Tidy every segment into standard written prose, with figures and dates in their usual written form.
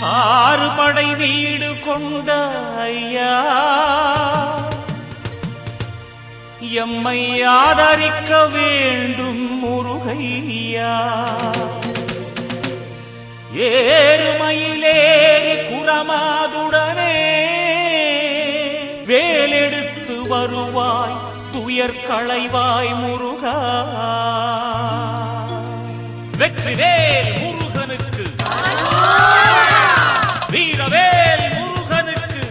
ஆறு படை வீடு கொண்ட ஐயா எம்மை ஆதரிக்க வேண்டும் முருகையா. ஏறுமயிலேறி குரமாதுடனே வேலெடுத்து வருவாய் துயர் களைவாய் முருகா. வெற்றிவேல் முருகனுக்கு, வீரவேல் முருகனுக்கு.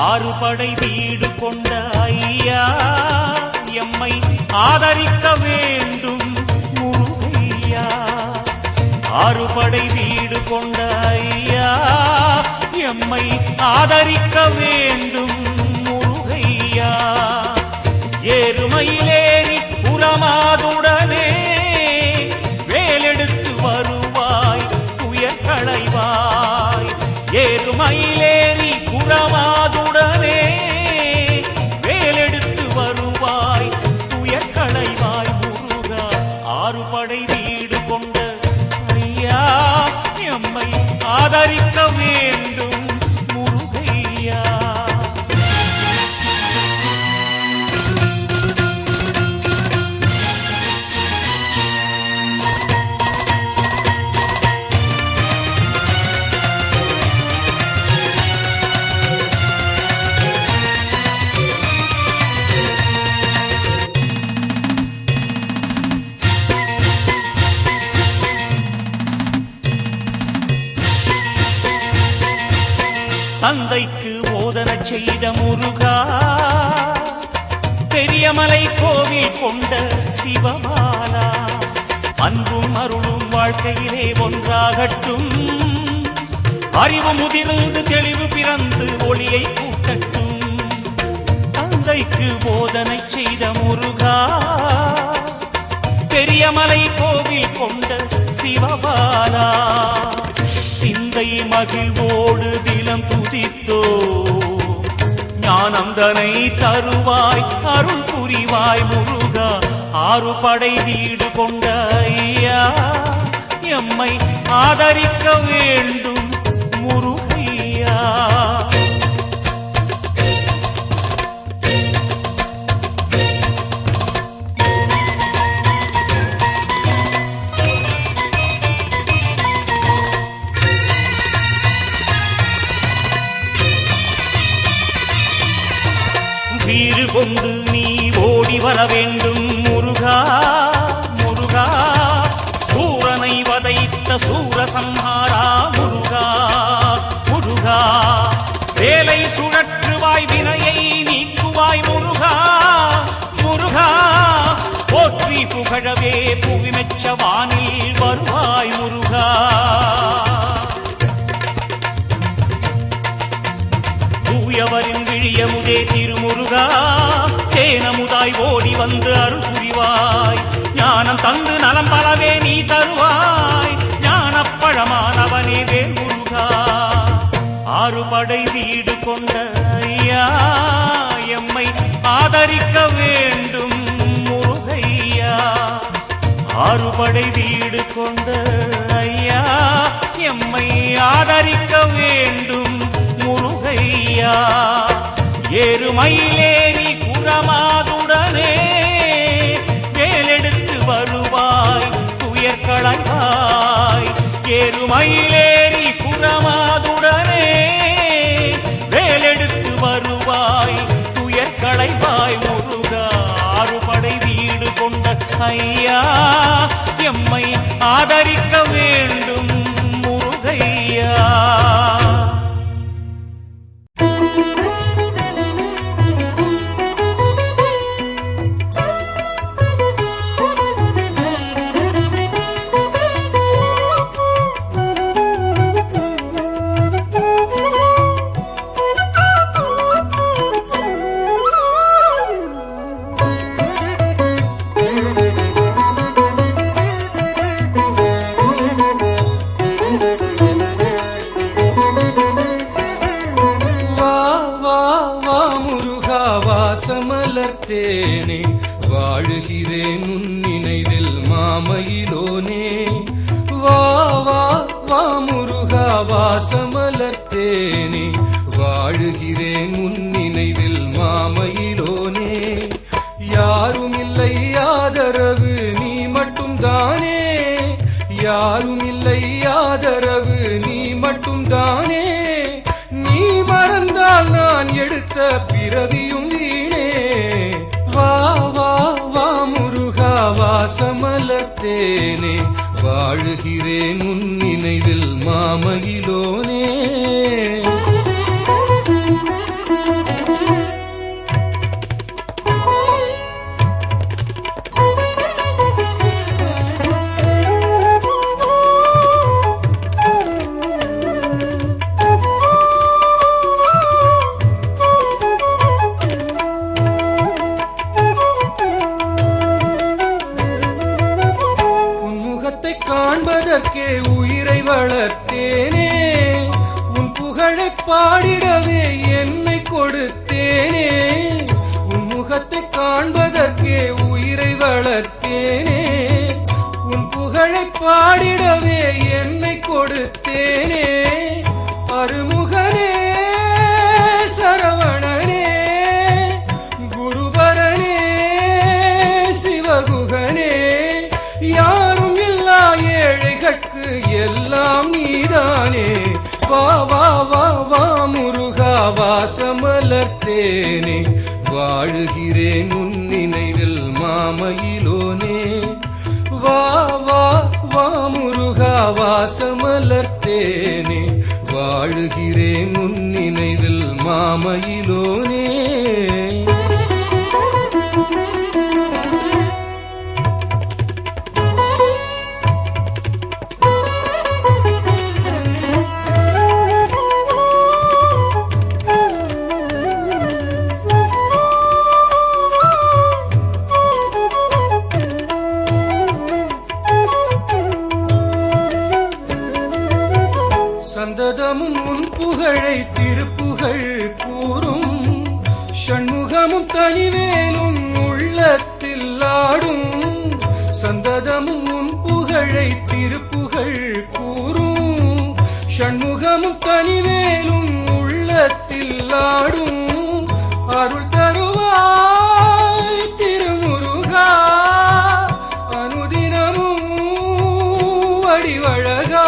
ஆறு படை வீடு கொண்ட ஐயா எம்மை ஆதரிக்க வேண்டும் முருகையா. ஆறு படை வீடு கொண்ட ஐயா எம்மை ஆதரிக்க வேண்டும் முருகையா. ஏறுமயிலேறி புறமாதுடனே வேலெடுத்து வருவாய் துயர் களைவாய். ஏறுமயிலேறி புறமாதுடனே வேலெடுத்து வருவாய் துயர் களைவாய் முருகா. ஆறு படை வீடு கொண்ட ஐயா எம்மை ஆதரிக்க வேண்டும் முருகையா. தந்தைக்கு போதனை செய்த முருகா, பெரியமலை கோவில் கொண்ட சிவபாலா. அன்பும் அருளும் வாழ்க்கையிலே ஒன்றாகட்டும். அறிவு முதிர்ந்து தெளிவு பிறந்து ஒளியை கூட்டட்டும். தந்தைக்கு போதனை செய்த முருகா, பெரியமலை கோவில் கொண்ட சிவபாலா. சிந்தை மகிழ்வோடு தினம் துதித்தோ ஞானந்தனை தருவாய் அருள் புரிவாய் முருகா. ஆறு படை வீடு கொண்ட ஐயா எம்மை ஆதரிக்க வேண்டும் முருகையா. வீறு கொண்டு நீ ஓடி வர வேண்டும் முருகா முருகா. சூரனை வதைத்த சூரசம்ஹாரா முருகா முருகா. வேலை சுழற்றுவாய் வினையை நீக்குவாய் முருகா முருகா. போற்றி புகழவே புவி மெச்ச வானில் வருவாய் முருகா. தூயவரின் விழியமுதே திருமுருகா. தேனமுதாய் ஓடி வந்து அருள் புரிவாய். ஞானம் தந்து நலம் பலவே நீ தருவாய். ஞானப்பழமானவனே வேல் முருகா. ஆறு படை வீடு கொண்ட ஐயா எம்மை ஆதரிக்க வேண்டும் முருகையா. ஆறு படை வீடு கொண்ட ஐயா எம்மை ஆதரிக்க வேண்டும் முருகையா. ஏறுமயிலேறி குரமாதுடனே வேலெடுத்து வருவாய் துயர் களைவாய். ஏறுமயிலேறி குரமாதுடனே வேலெடுத்து வருவாய் துயர் களைவாய் முருகா. ஆறு படை வீடு கொண்ட ஐயா எம்மை ஆதரிக்க வேண்டும் முருகையா. வாசமலர்த்தேனே வாழுகிறேன் உன் நினைவில் மாமயிலோனே. வா வா வா முருகா வாசமலர்த்தேனே வாழுகிறேன் உன் நினைவில் மாமயிலோனே. யாரும் இல்லை ஆதரவு நீ மட்டும் தானே, யாரும் இல்லை ஆதரவு நீ மட்டும் தானே. நீ மறந்தால் நான் எடுத்த பிறவியும் வீணே. வா வா வா முருகா வாசமலர்த்தேனே வாழுகிறேன் உன் நினைவில் மாமயிலோனே. காண்பதற்கே உயிரை வளர்த்தேனே, உன் புகழை பாடிடவே என்னை கொடுத்தேனே. உன் முகத்தை காண்பதற்கே உயிரை வளர்த்தேனே, உன் புகழை பாடிடவே என்னை கொடுத்தேனே. அருமுகனே சரவணனே குருபரனே சிவகுகனே, யாரும் ஏழைகட்கு எல்லாம் நீதானே. வா வா வா வா முருகா வாசமலர்த்தேனே வாழுகிறேன் உன் நினைவில் மாமயிலோனே. வா வா வா முருகா வாசமலர்த்தேனே வாழுகிறேன் உன் நினைவில் மாமயிலோனே. சந்ததமும் உன் புகழை திருப்புகழ் கூறும், ஷண்முகமும் தனிவேலும் உள்ளத்தில் ஆடும். சந்ததமும் உன் புகழை திருப்புகழ் கூறும், ஷண்முகமும் தனிவேலும் உள்ளத்தில் ஆடும். அருள் தருவாய் திருமுருகா அனுதினமும் வடிவழகா.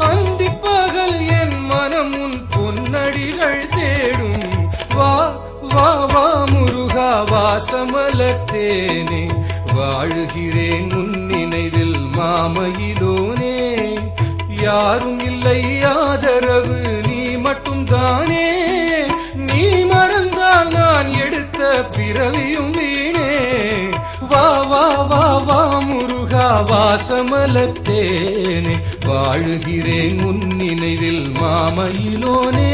அந்திப்பகல் என் மனம் உன் பொன்னடிகள் தேடும். வா வா வா முருகா வாசமலர்த்தேனே வாழுகிறேன் உன் நினைவில் மாமயிலோனே. யாரும் இல்லை ஆதரவு நீ மட்டும் தானே. நீ மறந்தால் நான் எடுத்த பிறவியும் வீணே. வா வா வா வா முருகா வாசமலர்த்தேனே வாழுகிறேன் உன் நினைவில் மாமயிலோனே.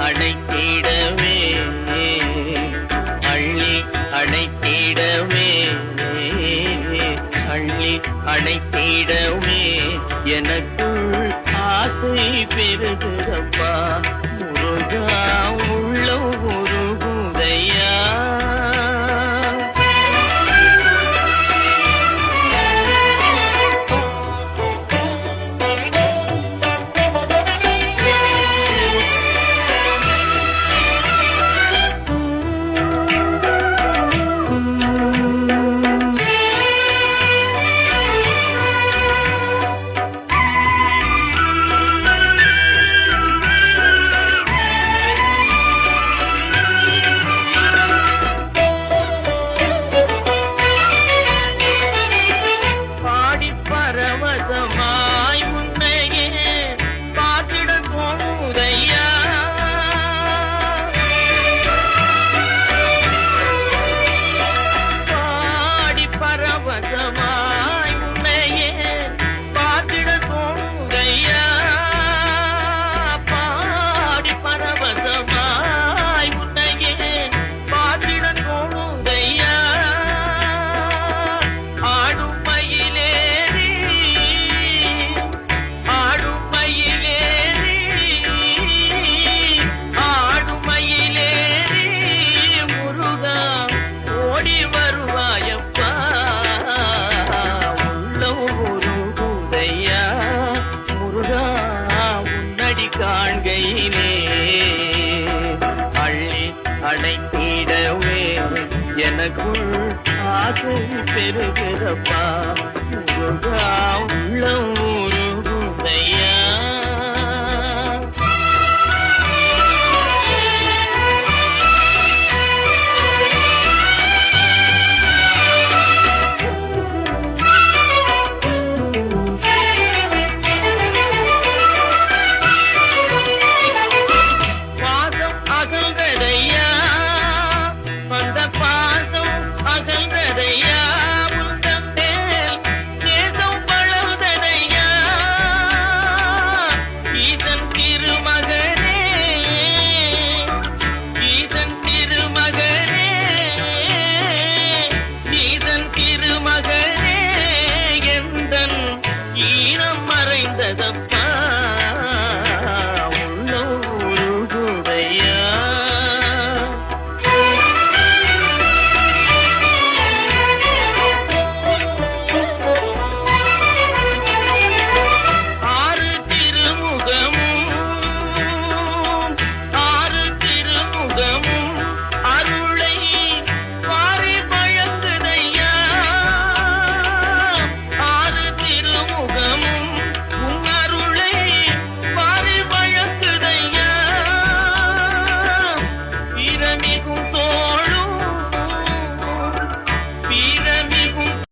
அணைத்திடவே அள்ளி அணைத்திடவே அள்ளி அணைத்திடவே எனக்குள் ஆசை பெருகுதப்பா முருகா உள்ளம் உருகுதையா பரவசமாய் உன்னையே பார்த்திட தோணுதையா பாடி பரவசமாய் உன்னையே பார்த்திட தோணுதையா பாடி பரவசமாய் உன்னையே பார்த்திட தோணுதையா ஆடும் மயிலே காண்கையிலே அள்ளி அணைத்திடவே எனக்குள் ஆசை பெருகிறப்பா முருகா உள்ளம்